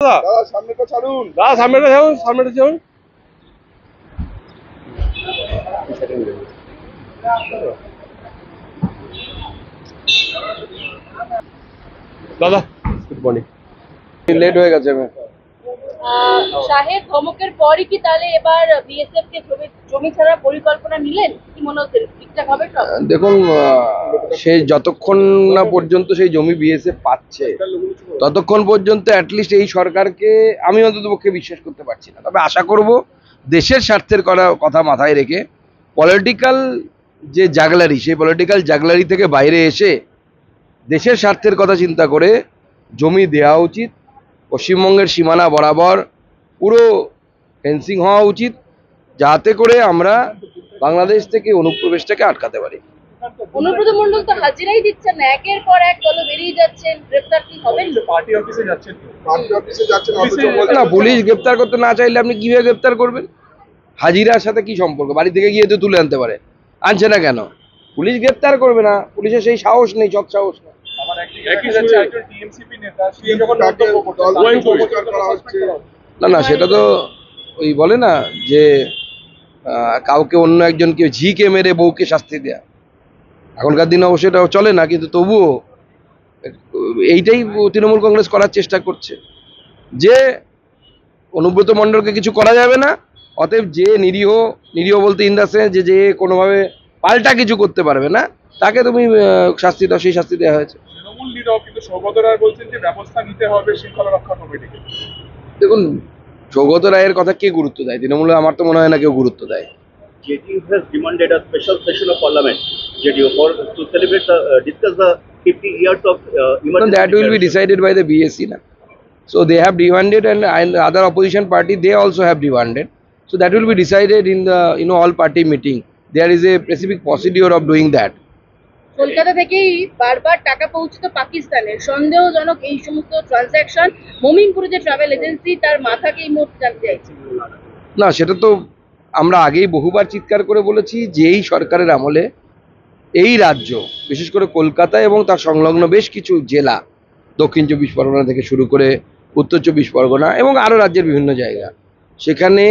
দাদা সামনেটা ছাড়ুন, দাদা সামনেটা ছাড়ুন, সামনেটা ছাড়ুন। দাদা গুড মর্নিং, লেট হয়ে গেছে। শাহের ধমকের পরই কি তাহলে এবার বিএসএফ কে জমি ছাড়ার পরিকল্পনা নিলেন? কি মনে হচ্ছে ঠিকঠাক হবে সব? দেখুন, সেই যতক্ষণ না পর্যন্ত সেই জমি বিএসএফ পাচ্ছে ততক্ষণ পর্যন্ত অ্যাটলিস্ট এই সরকারকে আমি অন্ততপক্ষে বিশ্বাস করতে পারছি না। তবে আশা করব দেশের স্বার্থের কথা মাথায় রেখে পলিটিক্যাল যে জাগলারি, সেই পলিটিক্যাল জাগলারি থেকে বাইরে এসে দেশের স্বার্থের কথা চিন্তা করে জমি দেওয়া উচিত। পশ্চিমবঙ্গের সীমানা বরাবর পুরো ফেন্সিং হওয়া উচিত, যাতে করে আমরা বাংলাদেশ থেকে অনুপ্রবেশটাকে আটকাতে পারি। অনুব্রত মণ্ডল তো হাজিরাই দিচ্ছেন না, একের পর এক দল বেরিয়ে যাচ্ছেন, গ্রেফতার কি হবেন? পার্টি অফিসে যাচ্ছেন, পার্টি অফিসে যাচ্ছেন, অথচ না, পুলিশ গ্রেপ্তার করতে না চাইলে আপনি কিভাবে গ্রেপ্তার করবেন? হাজিরার সাথে কি সম্পর্ক? বাড়ি থেকে গিয়ে তো তুলে আনতে পারে, আনছে না কেন? পুলিশ গ্রেপ্তার করবে না, পুলিশের সেই সাহস নেই, সৎ সাহস নেই। না না, সেটা তো ওই বলে না যে কাউকে অন্য একজনকে ঝিকে মেরে বউকে শাস্তি দেয়া। এখনকার দিনে অবশ্যই এটা চলে না, কিন্তু তবুও এইটাই তৃণমূল কংগ্রেস করার চেষ্টা করছে যে অনুব্রত মণ্ডলকে কিছু করা যাবে না, অতএব যে নিরীহ, নিরীহ বলতে ইন দ্য সেন্স যে কোনোভাবে পাল্টা কিছু করতে পারবে না, তাকে তুমি শাস্তি দাও, সেই শাস্তি দেওয়া হয়েছে। তৃণমূল লিডার কিন্তু সৌগত রায় বলছেন যে ব্যবস্থা নিতে হবে শৃঙ্খলা রক্ষা কমিটিকে। দেখুন, সৌগত রায়ের কথা কে গুরুত্ব দেয়? তৃণমূলে আমার তো মনে হয় না কেউ গুরুত্ব দেয়। JDU has demanded a special session of parliament, JDU, for to celebrate discuss the 50 years of emergency. That will be decided by the BSc na. So they have demanded, and other opposition party they also have demanded. So that will be decided in the all party meeting. There is a specific procedure of doing that. Kolkata থেকেই বারবার টাকা পৌঁছতো পাকিস্তানের, সন্দেহজনক এই সমস্ত transaction মোমিনপুরে যে travel agency, তার মাথাকে এই মুহূর্তে জানতে চাইছি। না, সেটা তো আমরা আগেই বহুবার চিৎকার করে বলেছি যে এই সরকারের আমলে এই রাজ্য, বিশেষ করে কলকাতা এবং তার সংলগ্ন বেশ কিছু জেলা, দক্ষিণ 24 পরগনা থেকে শুরু করে উত্তর 24 পরগনা এবং আরও রাজ্যের বিভিন্ন জায়গা, সেখানে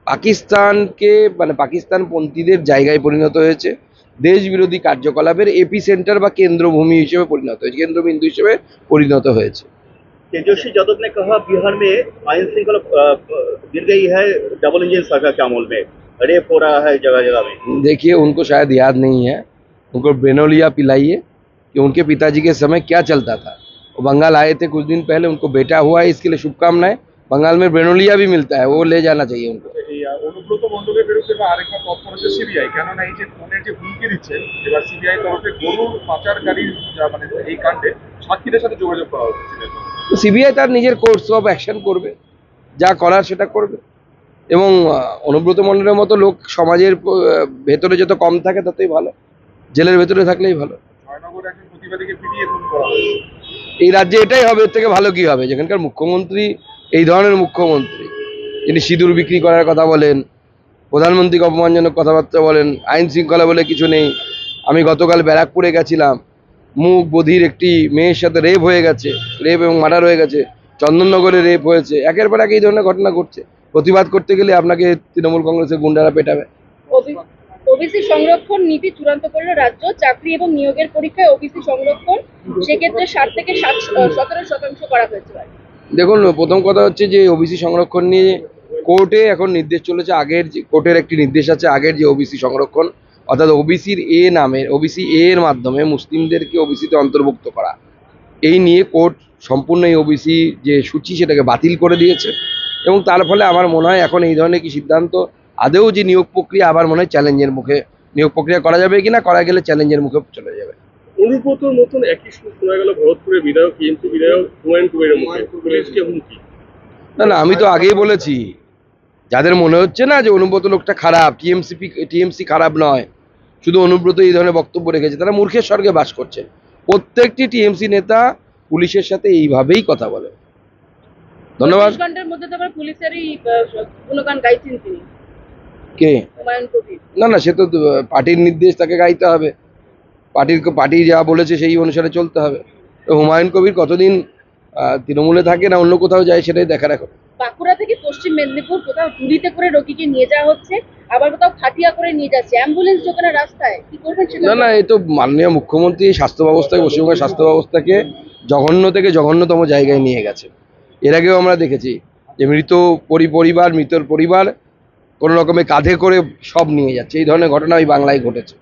পাকিস্তানকে পাকিস্তানপন্থীদের জায়গায় পরিণত হয়েছে, দেশ বিরোধী কার্যকলাপের এপি সেন্টার বা কেন্দ্রভূমি হিসেবে পরিণত হয়েছে, কেন্দ্রবিন্দু হিসেবে পরিণত হয়েছে। तेजस्वी यादव ने कहा बिहार में आईन श्रृंखला गिर गई है डबल इंजन सरकार के अमल में, रेप हो रहा है जगह जगह में। देखिए, उनको शायद याद नहीं है, उनको ब्रेनोलिया पिलाइए कि उनके पिताजी के समय क्या चलता था। वो बंगाल आए थे कुछ दिन पहले, उनको बेटा हुआ है, इसके लिए शुभकामनाएं। बंगाल में ब्रेनोलिया भी मिलता है, वो ले जाना चाहिए उनको। অনুব্রত মণ্ডলের বিরুদ্ধে আরেকটা তথ্য হচ্ছে সিবিআই, কেননা এই যে ফোনের যে হুমকি দিচ্ছে, এবার সিবিআই তরফে গরুর পাচারকারী মানে এই কাণ্ডে সাক্ষীদের সাথে যোগাযোগ করা হচ্ছে। সিবিআই তার নিজের কোর্স অফ অ্যাকশন করবে, যা করার সেটা করবে, এবং অনুব্রত মণ্ডলের মতো লোক সমাজের ভেতরে যত কম থাকে ততই ভালো, জেলের ভেতরে থাকলেই ভালো। জয়নগর একজন প্রতিবাদীকে পিটিয়ে খুন করা হয়েছে। এই রাজ্যে এটাই হবে, এর থেকে ভালো কি হবে? যেখানকার মুখ্যমন্ত্রী এই ধরনের মুখ্যমন্ত্রী, যিনি সিঁদুর বিক্রি করার কথা বলেন, প্রধানমন্ত্রীকে অপমানজনক কথাবার্তা বলেন, আইন শৃঙ্খলা বলে কিছু নেই। আমি গতকাল ব্যারাকপুরে গেছিলাম, মুখ বধির একটি মেয়ের সাথে রেপ হয়ে গেছে, রেপ এবং মার্ডার হয়ে গেছে, চন্দননগরে রেপ হয়েছে, একের পর এক এই ধরনের ঘটনা ঘটছে। প্রতিবাদ করতে গেলে আপনাকে তৃণমূল কংগ্রেসের গুন্ডারা পেটাবে। ওবিসি সংরক্ষণ নীতি চূড়ান্ত করলো রাজ্য, চাকরি এবং নিয়োগের পরীক্ষায় ওবিসি সংরক্ষণ সেক্ষেত্রে 60 থেকে 17% করা হয়েছে। দেখুন, প্রথম কথা হচ্ছে যে ওবিসি সংরক্ষণ নিয়ে কোর্টে এখন নির্দেশ চলেছে। আগের যে কোর্টের একটি নির্দেশ আছে, আগের যে ওবিসি সংরক্ষণ, অর্থাৎ ওবিসির এ নামে, ওবিসি এর মাধ্যমে মুসলিমদেরকে ওবিসিতে অন্তর্ভুক্ত করা, এই নিয়ে কোর্ট সম্পূর্ণ এই ওবিসি যে সূচি সেটাকে বাতিল করে দিয়েছে। এবং তার ফলে আমার মনে হয় এখন এই ধরনের কি সিদ্ধান্ত, আদেও যে নিয়োগ প্রক্রিয়া আবার মনে হয় চ্যালেঞ্জের মুখে, নিয়োগ প্রক্রিয়া করা যাবে কিনা, করা গেলে চ্যালেঞ্জের মুখে চলে যাবে। অনুব্রতর মতন একই সুর শোনা গেল ভরতপুরের বিধায়ক, টিএমসি বিধায়ক হুমায়ুন কবিরের মুখে, পুলিশকে হুমকি। না না, আমি তো আগেই বলেছি, যাদের মনে হচ্ছে না যে অনুব্রত লোকটা খারাপ, টিএমসি খারাপ নয়, শুধু অনুব্রত এই ধরনের বক্তব্য রেখেছে, তারা মূর্খের স্বর্গে বাস করছে। প্রত্যেকটি টিএমসি নেতা পুলিশের সাথে এইভাবেই কথা বলে। ধন্যবাদ। ঘন্টার মধ্যে তো আবার পুলিশেরই গুণগান গাইছেন তিনি, কে? হুমায়ুন কবির। না না, সে তো পার্টির নির্দেশ, তাকে গাইতে হবে, পার্টি যা বলেছে সেই অনুসারে চলতে হবে। তো হুমায়ুন কবির কতদিন তৃণমূলে থাকে না অন্য কোথাও যায় সেটাই দেখার এখন। বাঁকুড়া থেকে পশ্চিম মেদিনীপুর কোথাও ঝুড়িতে করে রোগীকে নিয়ে যাওয়া হচ্ছে, আবার কোথাও খাটিয়া করে নিয়ে যাচ্ছে, অ্যাম্বুলেন্স যোগানো রাস্তায়, কি করবেন সেটা? না এই তো মাননীয় মুখ্যমন্ত্রী স্বাস্থ্য ব্যবস্থাকে, পশ্চিমবঙ্গের স্বাস্থ্য ব্যবস্থাকে জঘন্য থেকে জঘন্যতম জায়গায় নিয়ে গেছে। এর আগেও আমরা দেখেছি যে মৃতর পরিবার কোনো রকমে কাঁধে করে সব নিয়ে যাচ্ছে, এই ধরনের ঘটনা ওই বাংলায় ঘটেছে।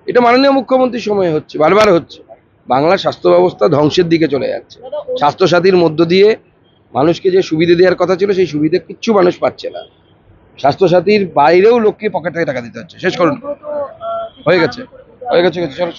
এটা মাননীয় মুখ্যমন্ত্রীর সময় হচ্ছে, বারবার হচ্ছে। বাংলার স্বাস্থ্য ব্যবস্থা ধ্বংসের দিকে চলে যাচ্ছে। স্বাস্থ্যসাথীর মধ্য দিয়ে মানুষকে যে সুবিধে দেওয়ার কথা ছিল সেই সুবিধে কিচ্ছু মানুষ পাচ্ছে না। স্বাস্থ্যসাথীর বাইরেও লোককে পকেট থেকে টাকা দিতে হচ্ছে। শেষ করুন, হয়ে গেছে চলো।